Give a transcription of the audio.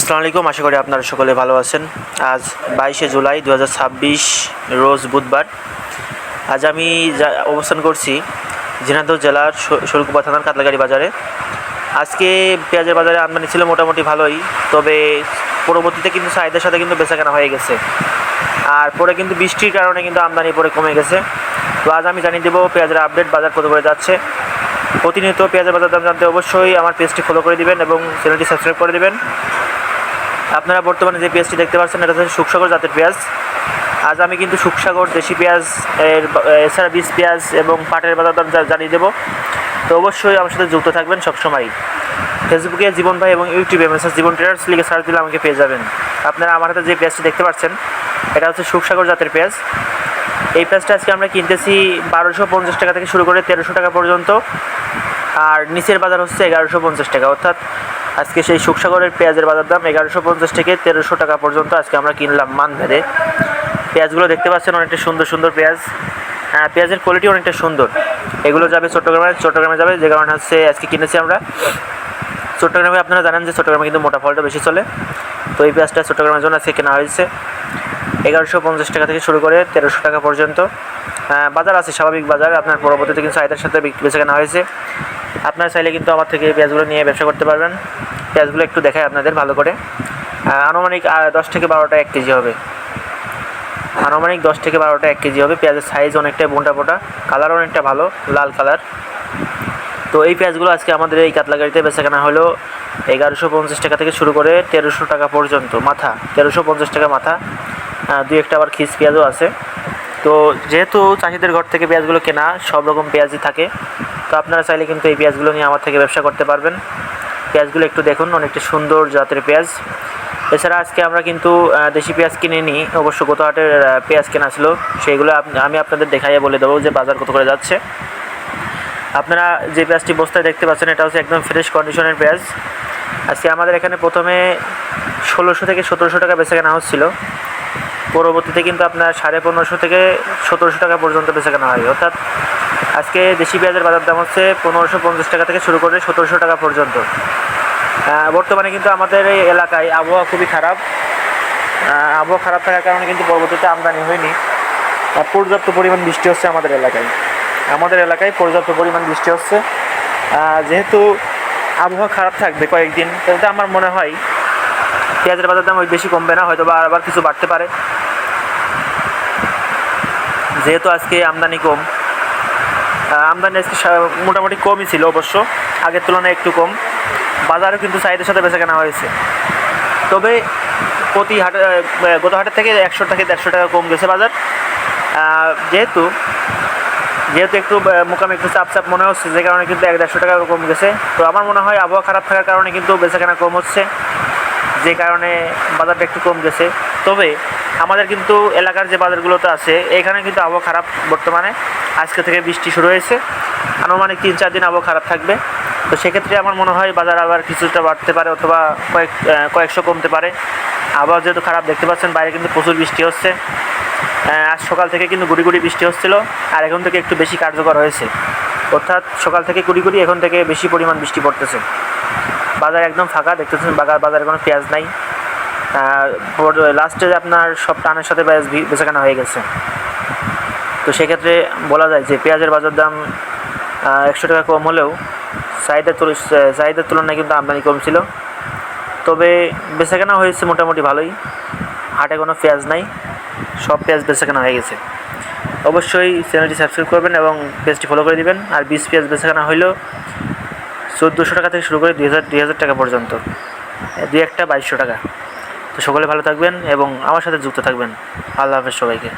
আসসালামু আলাইকুম। আশা করি আপনারা সকলে ভালো আছেন। আজ 22শে জুলাই 2026 রোজ বুধবার। আজ আমি অবস্থান করছি ঝিনাইদহ জেলার শরীয়তপুর থানার কাতলাগাড়ি বাজারে। আজকে পেঁয়াজের বাজারে আমদানি ছিল মোটামুটি ভালোই, তবে পরবর্তীতে কিন্তু চাহিদার সাথে কিন্তু বেচাকেনা হয়ে গেছে। আর পরে কিন্তু বৃষ্টির কারণে কিন্তু আমদানি পরে কমে গেছে। তো আজ আমি জানিয়ে দেবো পেঁয়াজের আপডেট, বাজার কত করে যাচ্ছে। প্রতিনিয়ত পেঁয়াজের বাজার দাম জানতে অবশ্যই আমার পেজটি ফলো করে দিবেন এবং চ্যানেলটি সাবস্ক্রাইব করে দিবেন। আপনারা বর্তমানে যে পেঁয়াজটি দেখতে পাচ্ছেন এটা হচ্ছে শুকসাগর জাতের পেঁয়াজ। আজ আমি কিন্তু শুকসাগর দেশি পেঁয়াজ এছাড়া বীজ পেঁয়াজ এবং পাটের বাজার দাম জানিয়ে দেবো। তো অবশ্যই আমার সাথে যুক্ত থাকবেন সবসময়। ফেসবুকে জীবন ভাই এবং ইউটিউবে মেসেজ জীবন ট্রেডার্স লিখে সার্চ দিলে আমাকে পেয়ে যাবেন। আপনারা আমার হাতে যে পেঁয়াজটি দেখতে পাচ্ছেন এটা হচ্ছে শুকসাগর জাতের পেঁয়াজ। এই পেঁয়াজটা আজকে আমরা কিনতেছি 1250 টাকা থেকে শুরু করে 1300 টাকা পর্যন্ত, আর নিচের বাজার হচ্ছে 1150 টাকা। অর্থাৎ আজকে সেই শুকসাগরের পেঁয়াজের বাজার দাম 1150 থেকে 1300 টাকা পর্যন্ত আজকে আমরা কিনলাম মান ভেদে। পেঁয়াজগুলো দেখতে পাচ্ছেন অনেকটা সুন্দর সুন্দর পেঁয়াজ। পেঁয়াজের কোয়ালিটি অনেকটা সুন্দর। এগুলো যাবে চট্টগ্রামে যাবে, যে কারণে হচ্ছে আজকে কিনেছি আমরা চট্টগ্রামে। আপনারা জানেন যে চট্টগ্রামে কিন্তু মোটা ফলটা বেশি চলে, তো এই পেঁয়াজটা চট্টগ্রামের জন্য আজকে কেনা হয়েছে 1150 টাকা থেকে শুরু করে 1300 টাকা পর্যন্ত। বাজার আছে, স্বাভাবিক বাজার। আপনার পরবর্তীতে কিন্তু চাহিদার সাথে বেচে কেনা হয়েছে। আপনারা চাইলে কিন্তু আমার থেকে পেঁয়াজগুলো নিয়ে ব্যবসা করতে পারবেন। পেঁয়াজগুলো একটু দেখায় আপনাদের ভালো করে। আনুমানিক 10 থেকে 12টা 1 কেজি হবে। আনুমানিক 10 থেকে 12টা 1 কেজি হবে। পেঁয়াজের সাইজ অনেকটাই বোটা, কালার অনেকটা ভালো, লাল কালার। তো এই পেঁয়াজগুলো আজকে আমাদের এই কাতলাগাড়িতে বেচা কেনা হলো 1150 টাকা থেকে শুরু করে 1300 টাকা পর্যন্ত মাথা। 1350 টাকা মাথা। দুই একটা আবার খিস পেঁয়াজও আছে। তো যেহেতু চাষিদের ঘর থেকে পেঁয়াজগুলো কেনা, সব রকম পেঁয়াজই থাকে, তো আপনারা চাইলে কিন্তু এই পেঁয়াজগুলো নিয়ে আমার থেকে ব্যবসা করতে পারবেন। পেঁয়াজগুলো একটু দেখুন, অনেকটা সুন্দর জাতের পেঁয়াজ। এছাড়া আজকে আমরা কিন্তু দেশি পেঁয়াজ কিনে নিই, অবশ্য গত হাটের পেঁয়াজ কেনা ছিল, সেইগুলো আমি আপনাদের দেখাইয়া বলে দেবো যে বাজার কত করে যাচ্ছে। আপনারা যে পেঁয়াজটি বস্তায় দেখতে পাচ্ছেন এটা হচ্ছে একদম ফ্রেশ কন্ডিশনের পেঁয়াজ। আজকে আমাদের এখানে প্রথমে 1600 থেকে 1700 টাকা বেচা কেনা হচ্ছিল, পরবর্তীতে কিন্তু আপনার 1550 থেকে 1700 টাকা পর্যন্ত বেচা কেনা হয়। অর্থাৎ আজকে দেশি পেঁয়াজের বাজার দাম হচ্ছে 1550 টাকা থেকে শুরু করে 1700 টাকা পর্যন্ত। বর্তমানে কিন্তু আমাদের এই এলাকায় আবহাওয়া খুবই খারাপ। আবহাওয়া খারাপ থাকার কারণে কিন্তু পরবর্তীতে আমদানি হয়নি। পর্যাপ্ত পরিমাণ বৃষ্টি হচ্ছে আমাদের এলাকায় পর্যাপ্ত পরিমাণ বৃষ্টি হচ্ছে। যেহেতু আবহাওয়া খারাপ থাকবে কয়েকদিন, তাহলে আমার মনে হয় পেঁয়াজের বাজার দাম ওই বেশি কমবে না, হয়তো বা আবার কিছু বাড়তে পারে। যেহেতু আজকে আমদানি কম, আমদানি আজকে মোটামুটি কমই ছিল, অবশ্য আগের তুলনায় একটু কম। বাজারও কিন্তু চাহিদার সাথে বেচা কেনা হয়েছে, তবে প্রতি হাটে গত হাটের থেকে 100 থেকে 150 টাকা কম গেছে বাজার। যেহেতু একটু মোকামে একটু চাপ মনে হচ্ছে, যে কারণে কিন্তু 150 টাকা কম গেছে। তো আমার মনে হয় আবহাওয়া খারাপ থাকার কারণে কিন্তু বেচা কেনা কম হচ্ছে, যে কারণে বাজারটা একটু কম গেছে। তবে আমাদের কিন্তু এলাকার যে বাজারগুলোতে আছে এখানে কিন্তু আবহাওয়া খারাপ বর্তমানে। আজকে থেকে বৃষ্টি শুরু হয়েছে, আনুমানিক 3-4 দিন আবহাওয়া খারাপ থাকবে। তো সেক্ষেত্রে আমার মনে হয় বাজার আবার কিছুটা বাড়তে পারে, অথবা কয়েকশো কমতে পারে। আবহাওয়া যেহেতু খারাপ, দেখতে পাচ্ছেন বাইরে কিন্তু প্রচুর বৃষ্টি হচ্ছে। আজ সকাল থেকে কিন্তু গুড়ি বৃষ্টি হচ্ছিল, আর এখন থেকে একটু বেশি কার্যকর হয়েছে। অর্থাৎ সকাল থেকে গুড়ি, এখন থেকে বেশি পরিমাণ বৃষ্টি পড়তেছে। বাজার একদম ফাঁকা, দেখতেছেন বাজারে কোনো পেঁয়াজ নাই। লাস্টে আপনার সব টানের সাথে পেঁয়াজ বেচাকেনা হয়ে গেছে। তো সেক্ষেত্রে বলা যায় যে পেঁয়াজের বাজার দাম 100 টাকা কম হলেও চাহিদার তুলনায় কিন্তু আমদানি কম ছিল। তবে বেচাকেনা হয়েছে মোটামুটি ভালোই। হাটে কোনো পেঁয়াজ নাই, সব পেঁয়াজ বেচাকেনা হয়ে গেছে। অবশ্যই চ্যানেলটি সাবস্ক্রাইব করবেন এবং পেজটি ফলো করে দিবেন। আর বীজ পেঁয়াজ বেচাকেনা হইলেও 1400 টাকা থেকে শুরু করে 2000 টাকা পর্যন্ত, দুই একটা 2200 টাকা। তো সকলে ভালো থাকবেন এবং আমার সাথে যুক্ত থাকবেন। আল্লাহ হাফেজ সবাইকে।